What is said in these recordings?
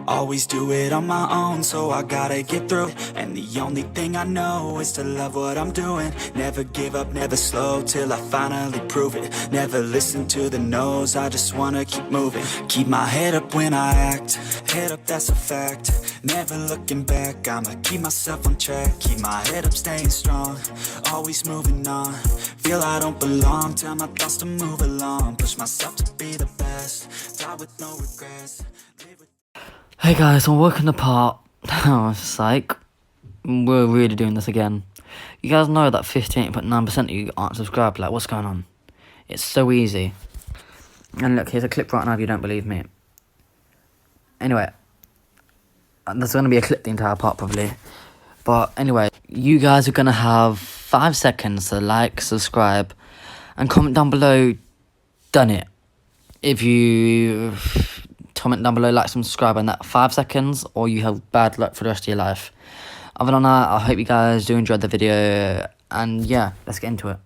Always do it on my own, so I gotta get through it. And the only thing I know is to love what I'm doing. Never give up, never slow, till I finally prove it. Never listen to the no's, I just wanna keep moving. Keep my head up when I act, head up, that's a fact. Never looking back, I'ma keep myself on track. Keep my head up, staying strong, always moving on. Feel I don't belong, tell my thoughts to move along. Push myself to be the best, die with no regrets. Hey guys, I'm working the part. Psych. We're really doing this again. You guys know that 58.9% of you aren't subscribed. Like, what's going on? It's so easy. And look, here's a clip right now if you don't believe me. Anyway, there's going to be a clip the entire part probably. But anyway, you guys are going to have 5 seconds to like, subscribe, and comment down below, done it. If you comment down below, like, subscribe in that 5 seconds, or you have bad luck for the rest of your life. Other than that, I hope you guys do enjoy the video, and yeah, let's get into it.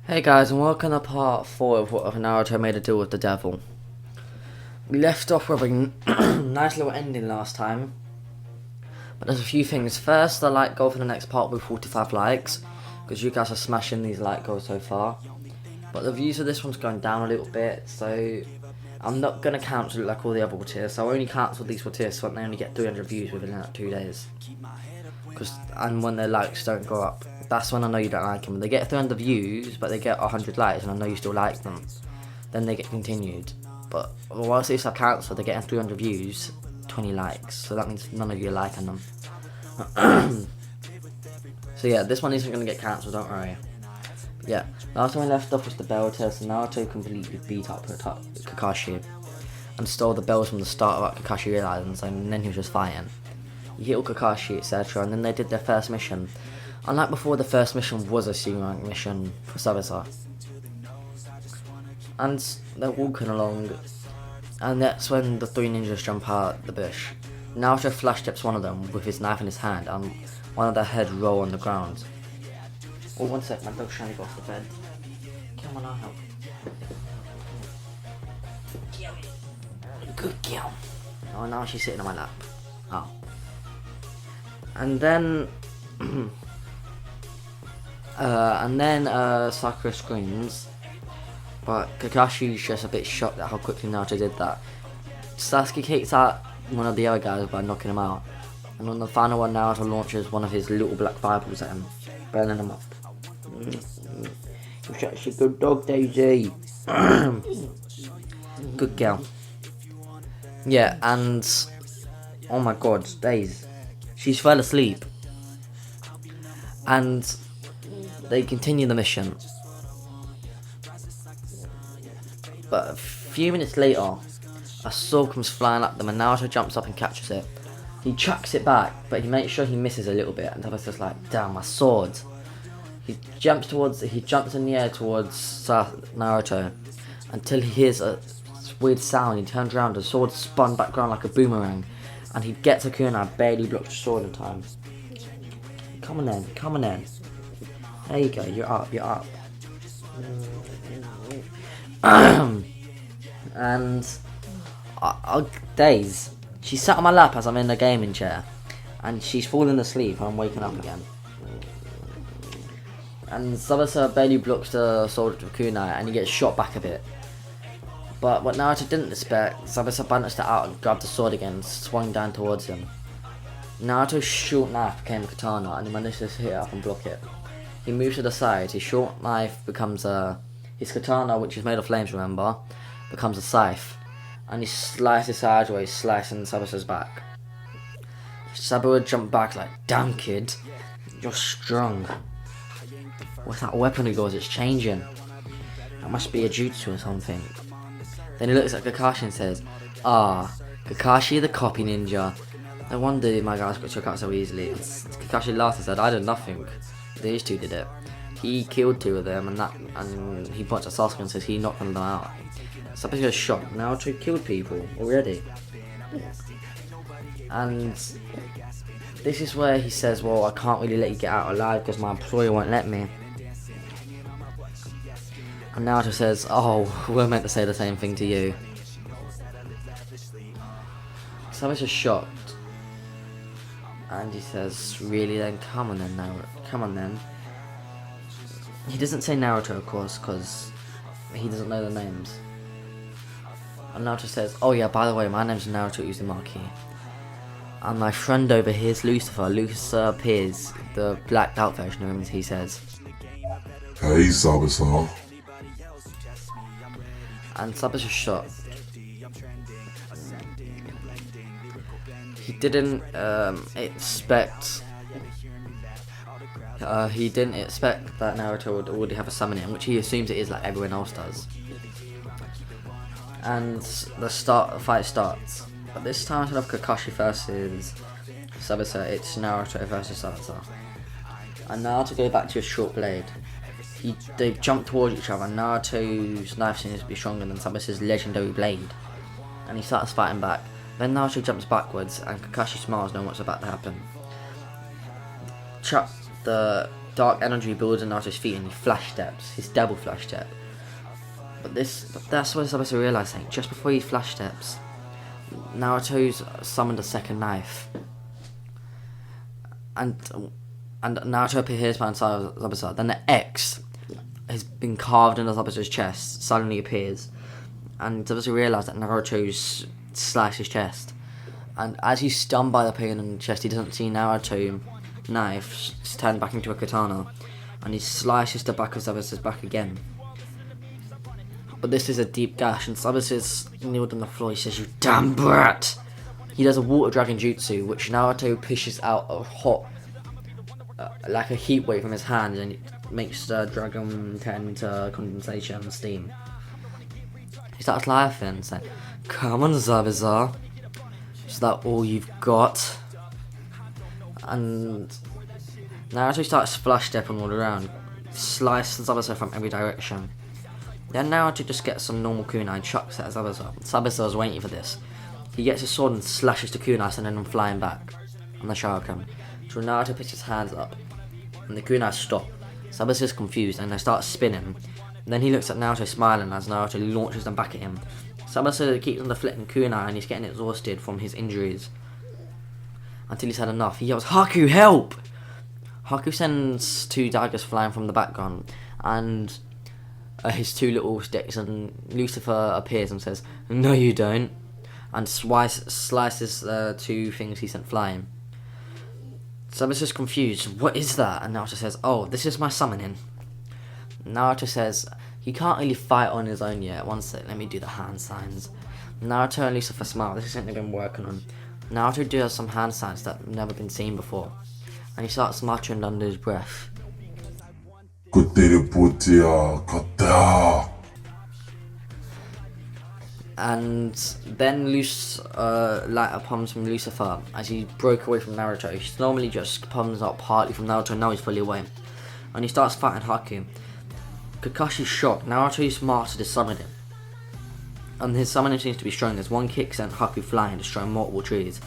Hey guys, and welcome to part 4 of what Naruto made a deal with the devil. We left off with a nice little ending last time, but there's a few things. First, the like goal for the next part will be 45 likes, because you guys are smashing these like goals so far. But the views of this one's going down a little bit, so I'm not going to cancel it like all the other Whatifs. So I only cancel these Whatifs when they only get 300 views within like 2 days. And when their likes don't go up, that's when I know you don't like them. When they get 300 views, but they get 100 likes, and I know you still like them, then they get continued. But whilst these are cancelled, they're getting 300 views, 20 likes, so that means none of you are liking them. So yeah, this one isn't going to get cancelled, don't worry. But yeah, last time we left off was the bell test, and Naruto completely beat up Kakashi and stole the bells from the start of Kakashi Islands, and then he was just fighting. He hit Kakashi, etc., and then they did their first mission. Unlike before, the first mission was a C-rank mission for Sabasa. And they're walking along, and that's when the 3 ninjas jump out the bush. Naruto flash steps one of them with his knife in his hand, and one of their heads roll on the ground. Oh, one sec, my dog's trying to go off the bed. Come on, I'll help. Good girl. Oh, now she's sitting on my lap. Oh. And then Sakura screams, but Kakashi's just a bit shocked at how quickly Naruto did that. Sasuke kicks out one of the other guys by knocking him out, and on the final one, Naruto launches one of his little black fireballs at him, burning him up. You're such a good dog, Daisy. Good girl. Yeah, and oh my god, Daisy, she's fell asleep. And they continue the mission. But a few minutes later, a sword comes flying at them, and Naruto jumps up and catches it. He chucks it back, but he makes sure he misses a little bit, and Taba's just like, damn, my sword. He jumps in the air towards Naruto, until he hears a weird sound. He turns around, the sword spun back around like a boomerang, and he gets a kunai, barely blocks the sword in time. Come on then, come on then. There you go, you're up. And Days, she sat on my lap as I'm in the gaming chair, and she's falling asleep and I'm waking up again. And Sabasa barely blocks the sword with kunai, and he gets shot back a bit. But what Naruto didn't expect, Sabasa balanced it out and grabbed the sword again and swung down towards him. Naruto's short knife became a katana, and he managed to hit it up and block it. He moves to the side, his short knife becomes his katana, which is made of flames, remember, becomes a scythe, and he slices sideways, slicing Sabasa's back. Sabura jumped back like, damn kid, you're strong. What's that weapon of yours? It's changing. That must be a jutsu or something. Then he looks at Kakashi and says, Kakashi the copy ninja. No wonder my guys got took out so easily. Kakashi laughed and said, I did nothing. These two did it. He killed 2 of them, and he points at Sasuke and says he knocked them out. Sasuke was shocked. Naruto killed people already. And this is where he says, well, I can't really let you get out alive because my employer won't let me. And Naruto says, "Oh, we're meant to say the same thing to you." Sabasa's shocked, and he says, "Really? Then come on then, Naruto. Come on then." He doesn't say Naruto, of course, because he doesn't know the names. And Naruto says, "Oh yeah, by the way, my name's Naruto Uzumaki. And my friend over here is Lucifer. Lucifer appears, the blacked out version of him," he says. Hey, Sabasa. And Sabasa's shocked. He didn't expect that Naruto would already have a summon in, which he assumes it is, like everyone else does. And the fight starts. But this time, instead of Kakashi versus Sabasa, it's Naruto versus Sabasa. And Naruto goes back to his short blade. They jump towards each other. Naruto's knife seems to be stronger than Sabasa's legendary blade, and he starts fighting back. Then Naruto jumps backwards, and Kakashi smiles, knowing what's about to happen. The dark energy builds in Naruto's feet, and he flash steps. His double flash step. But that's when Sabasa realizes, just before he flash steps, Naruto's summoned a second knife, and Naruto appears behind Sabasa. Then the X has been carved into Sabasa's chest, suddenly appears, and Sabasa realizes that Naruto's slashed his chest. And as he's stunned by the pain in the chest, he doesn't see Naruto knife turned back into a katana, and he slices the back of Sabasa's back again. But this is a deep gash, and Sabasa's kneeled on the floor. He says, "You damn brat!" He does a water dragon jutsu, which Naruto pushes out a hot, like a heat wave from his hand, and it makes the dragon turn into condensation and steam. He starts laughing, saying, "Come on, Zabazar. Is that all you've got?" And Naruto starts flash stepping all around, slices Zabazar from every direction. Then Naruto just gets some normal kunai and chucks it at Zabazar. Zabazar is waiting for this. He gets his sword and slashes the kunai, sending them flying back on the Sharingan. So Naruto puts his hands up, and the kunai stop. Sabasa is confused, and they start spinning. And then he looks at Naruto smiling as Naruto launches them back at him. Sabasa keeps on deflecting kunai, and he's getting exhausted from his injuries. Until he's had enough, he yells, "Haku, help!" Haku sends two daggers flying from the background, and his two little sticks, and Lucifer appears and says, "No you don't," and slices the two things he sent flying. Sabasa's confused. "What is that?" And Naruto says, "Oh, this is my summoning." Naruto says he can't really fight on his own yet. One sec, let me do the hand signs. Naruto and Lucifer smile. This is something they've been working on. Naruto does some hand signs that have never been seen before, and he starts muttering under his breath. And then light palms from Lucifer as he broke away from Naruto. He's normally just palms up partly from Naruto, now he's fully away. And he starts fighting Haku. Kakashi's shocked. Naruto's mastered his summoning, and his summoning seems to be strong. There's one kick sent Haku flying, destroying multiple trees.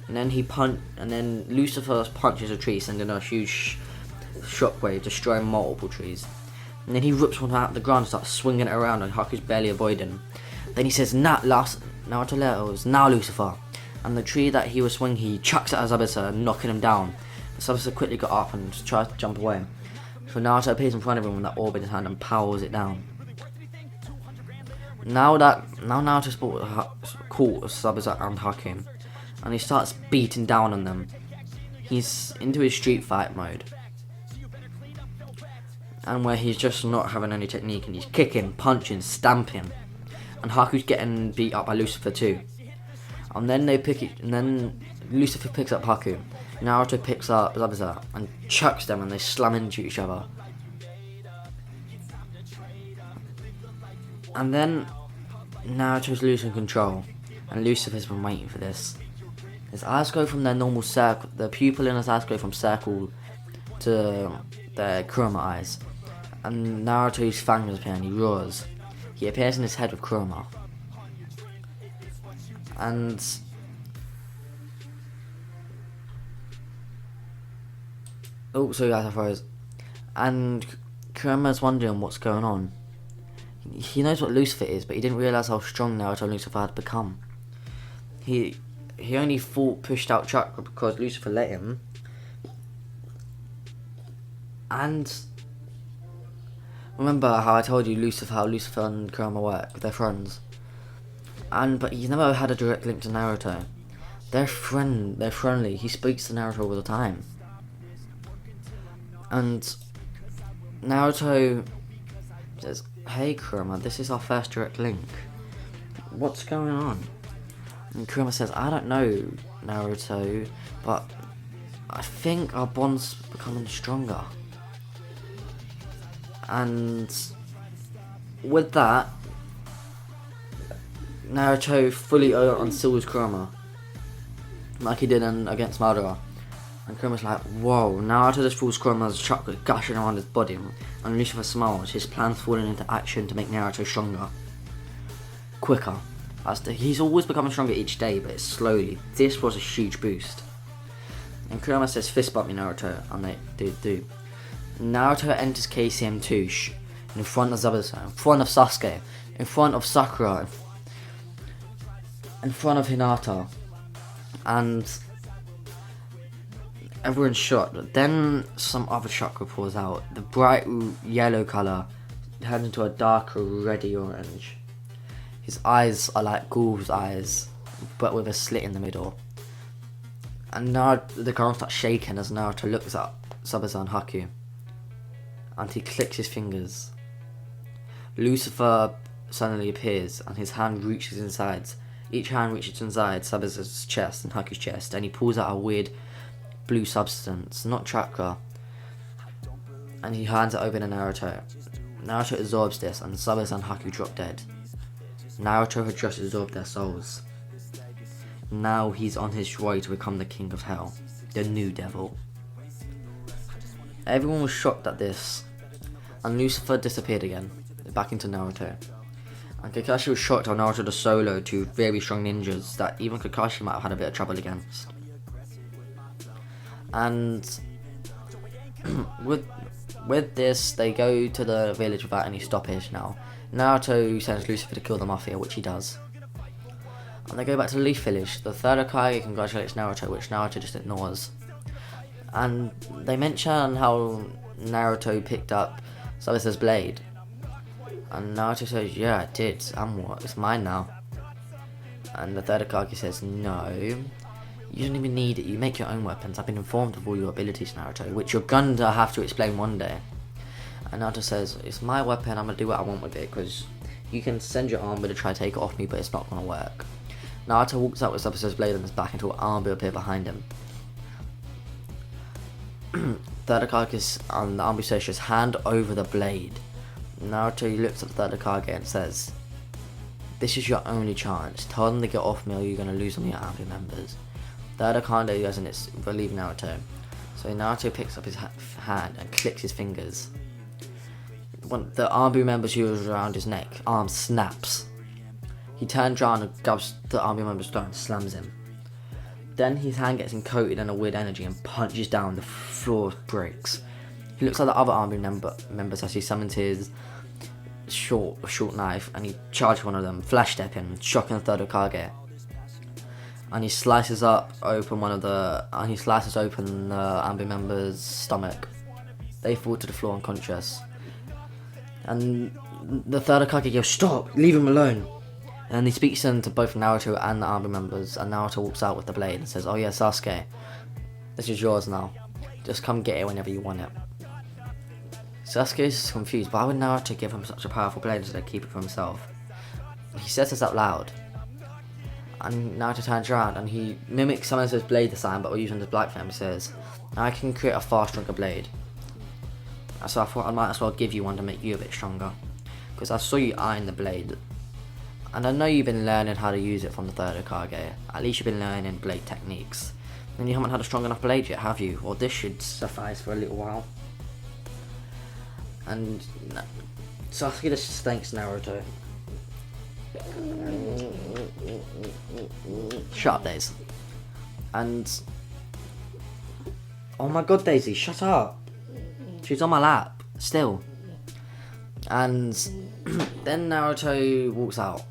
And then Lucifer punches a tree, sending a huge shockwave, destroying multiple trees. And then he rips one out of the ground and starts swinging it around, and Haku's barely avoiding. Then he says, Naruto Letters, now Lucifer. And the tree that he was swinging, he chucks it at Zabasa, knocking him down. Zabasa quickly got up and tries to jump away. So Naruto appears in front of him with that orb in his hand and powers it down. Now Naruto's caught Zabasa and Haku, and he starts beating down on them. He's into his street fight mode, and where he's just not having any technique, and he's kicking, punching, stamping. And Haku's getting beat up by Lucifer too. And then Lucifer picks up Haku. Naruto picks up Zabasa and chucks them, and they slam into each other. And then Naruto's losing control, and Lucifer's been waiting for this. His eyes go from their normal circle, the pupil in his eyes go from circle to their Kurama eyes. And Naruto's fangs appear and he roars. He appears in his head with Kurama. And oh, sorry guys, I froze. And Kurama's wondering what's going on. he knows what Lucifer is, but he didn't realise how strong Naruto and Lucifer had become. He only pushed out chakra because Lucifer let him. And remember how I told you how Lucifer and Kurama work, they're friends. But he's never had a direct link to Naruto. They're friendly. He speaks to Naruto all the time. And Naruto says, "Hey Kurama, this is our first direct link. What's going on?" And Kurama says, "I don't know, Naruto, but I think our bond's becoming stronger." And with that, Naruto fully unseals Kurama, like he did against Madara. And Kurama's like, "Whoa!" Naruto just fools Kurama's chakra gushing around his body, and Lucifer smiles, his plans falling into action to make Naruto stronger, quicker. He's always becoming stronger each day, but it's slowly. This was a huge boost. And Kurama says, "Fist bump me, Naruto," and they do. Naruto enters KCM2 in front of Zabuza, in front of Sasuke, in front of Sakura, in front of Hinata, and everyone's shocked. But then some other chakra pours out. The bright yellow colour turns into a darker reddy orange. His eyes are like Ghoul's eyes, but with a slit in the middle. And now the ground starts shaking as Naruto looks at Zabuza and Haku. And he clicks his fingers. Lucifer suddenly appears and his hand reaches inside. Each hand reaches inside Zabuza's chest and Haku's chest, and he pulls out a weird blue substance, not chakra, and he hands it over to Naruto. Naruto absorbs this and Zabuza and Haku drop dead. Naruto had just absorbed their souls. Now he's on his way to become the king of hell, the new devil. Everyone was shocked at this, and Lucifer disappeared again, back into Naruto. And Kakashi was shocked how Naruto just soloed two very strong ninjas that even Kakashi might have had a bit of trouble against. And with this, they go to the village without any stoppage now. Naruto sends Lucifer to kill the Mafia, which he does. And they go back to the Leaf Village. The third Hokage congratulates Naruto, which Naruto just ignores. And they mention how Naruto picked up Zabuza's blade. And Naruto says, "Yeah, I did. And what? It's mine now." And the third Hokage says, "No, you don't even need it. You make your own weapons. I've been informed of all your abilities, Naruto, which you're going to have to explain one day." And Naruto says, "It's my weapon. I'm going to do what I want with it, because you can send your armor to try to take it off me, but it's not going to work." Naruto walks out with Zabuza's blade on his back until an arm will appear behind him. Third Hokage and the army says, "Just hand over the blade." Naruto looks at the third Hokage and says, "This is your only chance. Tell them to get off me or you're going to lose on your army members." Third Hokage doesn't believe Naruto, so Naruto picks up his hand and clicks his fingers. When the army member's who was around his neck, arm snaps. He turns around and grabs the army member's throat and slams him. Then his hand gets encoded in a weird energy and punches down. The floor breaks. He looks at the other army members as he summons his short knife, and he charges one of them, flash step him, shocking the third Hokage. And he slices open the army member's stomach. They fall to the floor unconscious. And the third Hokage yells, "Stop! Leave him alone!" And he speaks to both Naruto and the army members, and Naruto walks out with the blade and says, "Oh yeah, Sasuke, this is yours now. Just come get it whenever you want it." Sasuke is confused. Why would Naruto give him such a powerful blade instead of keep it for himself? He says this out loud. And Naruto turns around and he mimics someone else's blade design, but using his black flame. He says, "I can create a far stronger blade. So I thought I might as well give you one to make you a bit stronger. Because I saw you eyeing the blade. And I know you've been learning how to use it from the third Hokage. At least you've been learning blade techniques. And you haven't had a strong enough blade yet, have you? Or this should suffice for a little while." And Sasuke just thanks Naruto. Shut up, Daisy. And oh my god, Daisy, shut up. She's on my lap, still. And then Naruto walks out.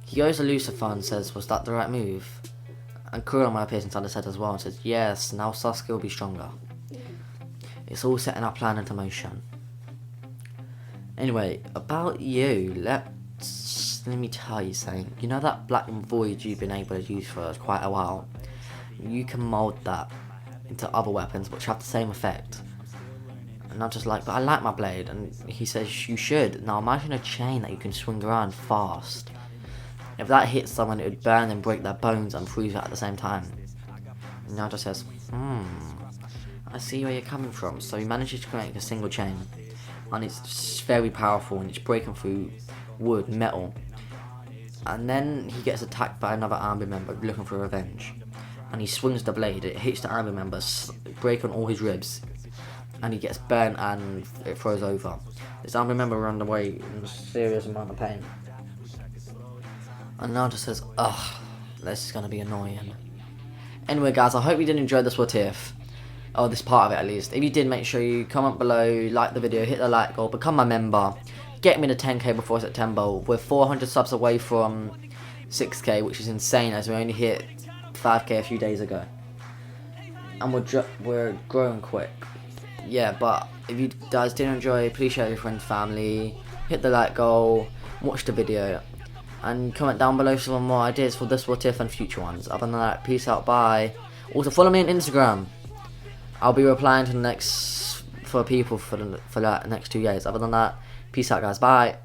He goes to Lucifer and says, was that the right move? And Kurama appears inside his head as well and says, yes, now Sasuke will be stronger. It's all setting our plan into motion. Anyway, about you, let me tell you something. You know that black void you've been able to use for quite a while? You can mould that into other weapons which have the same effect. And I'm just like, but I like my blade. And he says, you should. Now imagine a chain that you can swing around fast. If that hits someone, it would burn and break their bones and freeze it at the same time. And Naruto says, I see where you're coming from. So he manages to make a single chain. And it's very powerful and it's breaking through wood, metal. And then he gets attacked by another army member looking for revenge. And he swings the blade, it hits the army member, breaking all his ribs. And he gets burnt and it throws over. This army member runs away in a serious amount of pain. And Naruto says, ugh, this is going to be annoying. Anyway guys, I hope you did enjoy this Whatif. Or this part of it at least. If you did, make sure you comment below, like the video, hit the like goal, become my member. Get me to 10k before September. We're 400 subs away from 6k, which is insane as we only hit 5k a few days ago. And we're growing quick. Yeah, but if you guys did enjoy, please share with your friends, family, hit the like goal, watch the video, and comment down below for some more ideas for this Whatif and future ones. Other than that, peace out, bye. Also follow me on Instagram. I'll be replying to the next for people for the next 2 years. Other than that, peace out guys, bye.